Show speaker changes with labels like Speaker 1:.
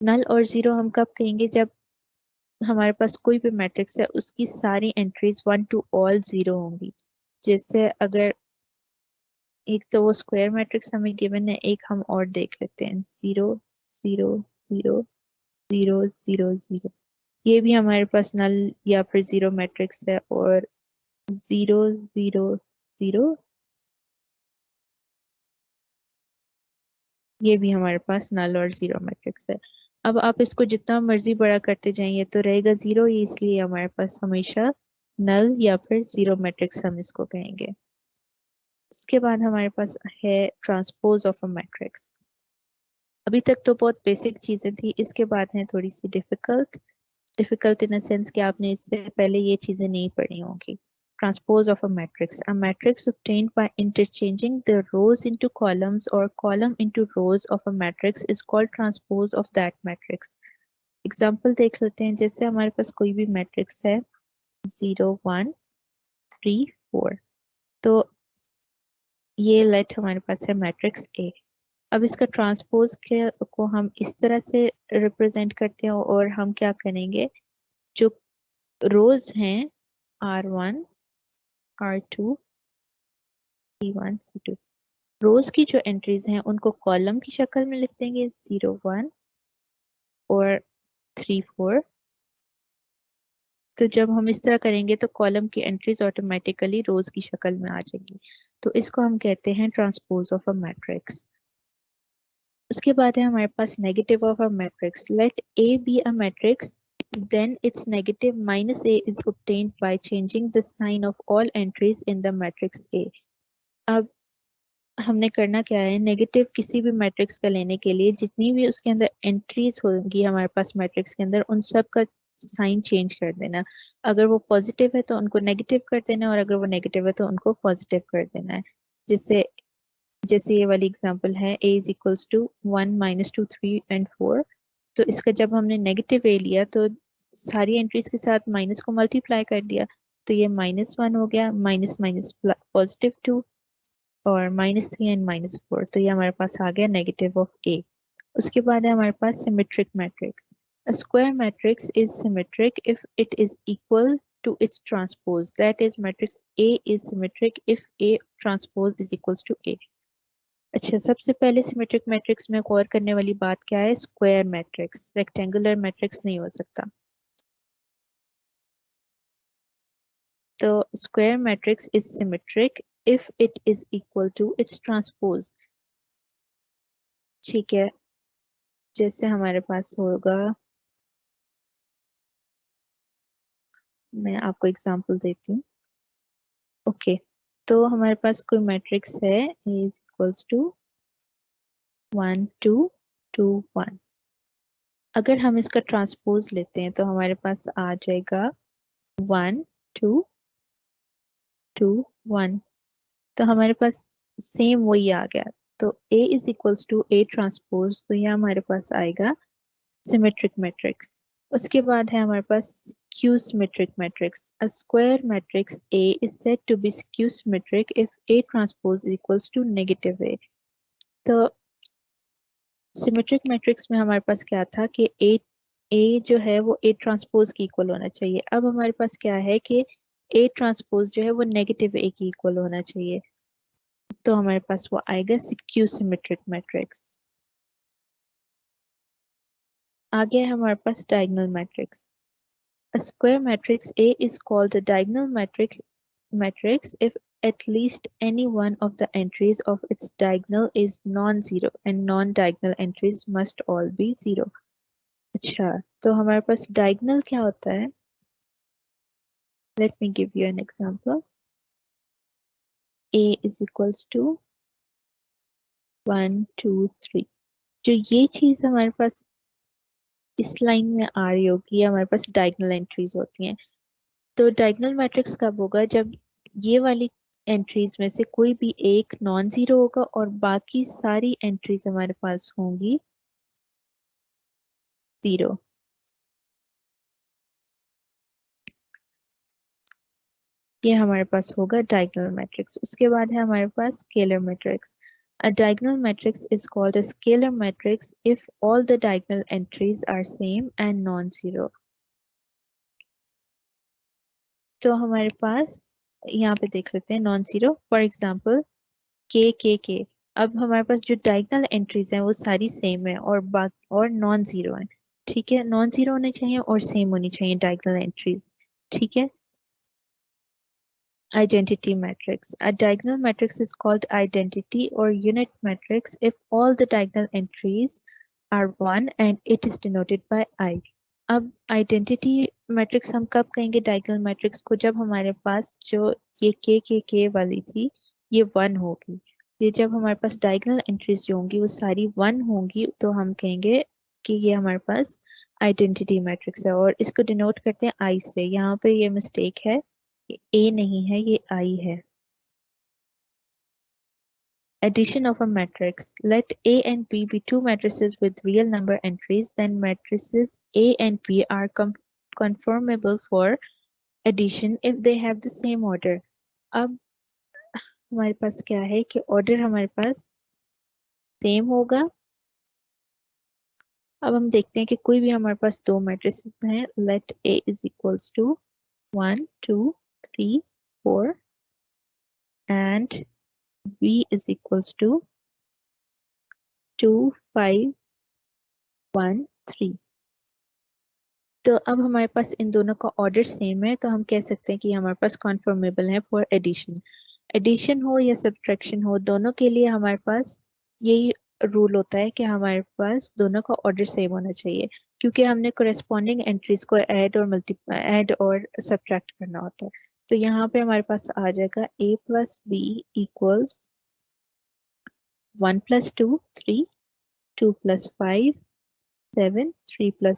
Speaker 1: नल और जीरो हम कब कहेंगे, जब हमारे पास कोई भी मैट्रिक्स है उसकी सारी एंट्रीज 1 to all 0 होंगी। जैसे अगर एक तो वो स्क्वायर मैट्रिक्स हमें गिवन है, एक हम और देख लेते हैं, 0 0 0 0 0 0। ये भी हमारे पास नल या फिर जीरो मैट्रिक्स है। और 0 0 0, ये भी हमारे पास नल और जीरो मैट्रिक्स है। अब आप इसको जितना मर्जी बड़ा करते जाएंगे तो रहेगा जीरो ही, इसलिए हमारे पास हमेशा नल या फिर जीरो मैट्रिक्स हम इसको कहेंगे। इसके बाद हमारे पास है ट्रांसपोज ऑफ अ मैट्रिक्स। अभी तक तो बहुत बेसिक चीजें थी, इसके बाद है थोड़ी सी difficult. Difficult in the sense कि आपने इससे पहले ये चीजें नहीं पढ़ी होंगी। Transpose of a matrix obtained by interchanging the rows into columns or column into rows of a matrix is called transpose of that matrix। Example देख लेते हैं। जैसे हमारे पास कोई भी मैट्रिक्स है 0 1 3 4, तो ये लेट हमारे पास है मैट्रिक्स ए। अब इसका ट्रांसपोज के को हम इस तरह से रिप्रेजेंट करते हैं, और हम क्या करेंगे, जो रोज हैं R1 R2 C1 C2, रोज की जो एंट्रीज हैं उनको कॉलम की शक्ल में लिख देंगे, 0 1 और 3 4। तो जब हम इस तरह करेंगे तो कॉलम की एंट्रीज ऑटोमेटिकली रोज की शक्ल में आ जाएंगी। तो इसको हम कहते हैं ट्रांसपोज ऑफ अ मैट्रिक्स। उसके बाद है हमारे पास negative of a matrix. Let A be a matrix, then its negative minus a is obtained by changing the sign of all entries in the matrix A। अब हमने करना क्या है, नेगेटिव किसी भी मैट्रिक्स का लेने के लिए जितनी भी उसके अंदर एंट्रीज होंगी हमारे पास मैट्रिक्स के अंदर, उन सब का साइन चेंज कर देना। अगर वो पॉजिटिव है तो उनको नेगेटिव कर देना, और अगर वो नेगेटिव है तो उनको पॉजिटिव कर देना है। जिससे जैसे ये वाली एग्जांपल है, a is equals to 1 - 2 3 and 4। तो इसका जब हमने नेगेटिव ए लिया तो सारी एंट्रीज के साथ माइनस को मल्टीप्लाई कर दिया, तो ये -1 हो गया, माइनस माइनस +2, और -3 एंड -4। तो ये हमारे पास आ गया नेगेटिव ऑफ ए। उसके बाद है हमारे पास symmetric matrix. A square matrix is symmetric if it is equal to its transpose, that is matrix A is symmetric if A transpose is equals to A। अच्छा, सबसे पहले सिमेट्रिक मैट्रिक्स में गौर करने वाली बात क्या है, स्क्वायर मैट्रिक्स, रेक्टेंगुलर मैट्रिक्स नहीं हो सकता। तो square matrix is symmetric if it is equal to its transpose. ठीक है, जैसे हमारे पास होगा, मैं आपको एग्जांपल देती हूँ। ओके, तो हमारे पास कोई मैट्रिक्स है इज इक्वल्स टू 1 2 2 1। अगर हम इसका ट्रांसपोज लेते हैं तो हमारे पास आ जाएगा 1 2 2 1। तो हमारे पास सेम वही आ गया। तो A is equals to A transpose, तो यह हमारे पास आएगा सिमेट्रिक मैट्रिक्स। उसके बाद है हमारे पास skew symmetric matrix. A square matrix A is said to be skew symmetric if A transpose equals to negative A। तो सिमेट्रिक मैट्रिक्स में हमारे पास क्या था कि A जो है वो A ट्रांसपोज की इक्वल होना चाहिए। अब हमारे पास क्या है कि A ट्रांसपोज जो है वो नेगेटिव A की इक्वल होना चाहिए। तो हमारे पास वो आएगा स्क्यू सिमेट्रिक मैट्रिक्स। आगे है हमारे पास diagonal matrix. A square matrix A is called a diagonal matrix if at least any one of the entries of its diagonal is non-zero and non-diagonal entries must all be zero। अच्छा, तो हमारे पास diagonal क्या होता है? Let me give you an example। A is equals to 1 2 3। जो ये चीज हमारे पास इस लाइन में आ रही होगी, हमारे पास डायगोनल एंट्रीज होती हैं। तो डायगोनल मैट्रिक्स कब होगा, जब ये वाली एंट्रीज में से कोई भी एक नॉन जीरो होगा और बाकी सारी एंट्रीज हमारे पास होंगी जीरो। ये हमारे पास होगा डायगोनल मैट्रिक्स। उसके बाद है हमारे पास scalar matrix. A diagonal matrix is called a scalar matrix if all the diagonal entries are same and non-zero. तो हमारे पास यहाँ पे देख लेते हैं नॉन जीरो, फॉर एग्जाम्पल के। अब हमारे पास जो डायगोनल एंट्रीज हैं वो सारी सेम है और और नॉन जीरो है। ठीक है, नॉन जीरो होने चाहिए और सेम होनी चाहिए डायगोनल एंट्रीज। ठीक है। Identity matrix. A diagonal matrix is called identity or unit matrix if all the diagonal entries are 1 and it is denoted by I. अब आइडेंटिटी मैट्रिक्स हम कब कहेंगे डायगोनल मैट्रिक्स को? जब हमारे पास जो ये के वाली थी ये 1 होगी। ये जब हमारे पास डायगोनल एंट्रीज जो होंगी वो सारी 1 होंगी तो हम कहेंगे कि ये हमारे पास आइडेंटिटी मैट्रिक्स है और इसको डिनोट करते हैं आई से। यहाँ पे ये मिस्टेक है, ए नहीं है, ये आई है। Addition of a matrix. Let A and B be two matrices with real number entries, then matrices A and B are conformable for addition if they have the same order. अब हमारे पास क्या है कि ऑर्डर हमारे पास same होगा। अब हम देखते हैं कि कोई भी हमारे पास दो मैट्रिसेस हैं। Let A is equals to 1 2 3 4 and B is equals to 2 5 1 3। तो अब हमारे पास इन दोनों का ऑर्डर सेम है तो हम कह सकते हैं कि हमारे पास कॉन्फर्मेबल है फॉर एडिशन। एडिशन हो या सब्ट्रैक्शन हो, दोनों के लिए हमारे पास यही रूल होता है कि हमारे पास दोनों का ऑर्डर सेम होना चाहिए, क्योंकि हमने कोरेस्पॉन्डिंग एंट्रीज को ऐड और सब्ट्रैक्ट करना होता है। तो यहाँ पे हमारे पास आ जाएगा a plus B equals 1 plus 2 3 2 plus 5 7 3 plus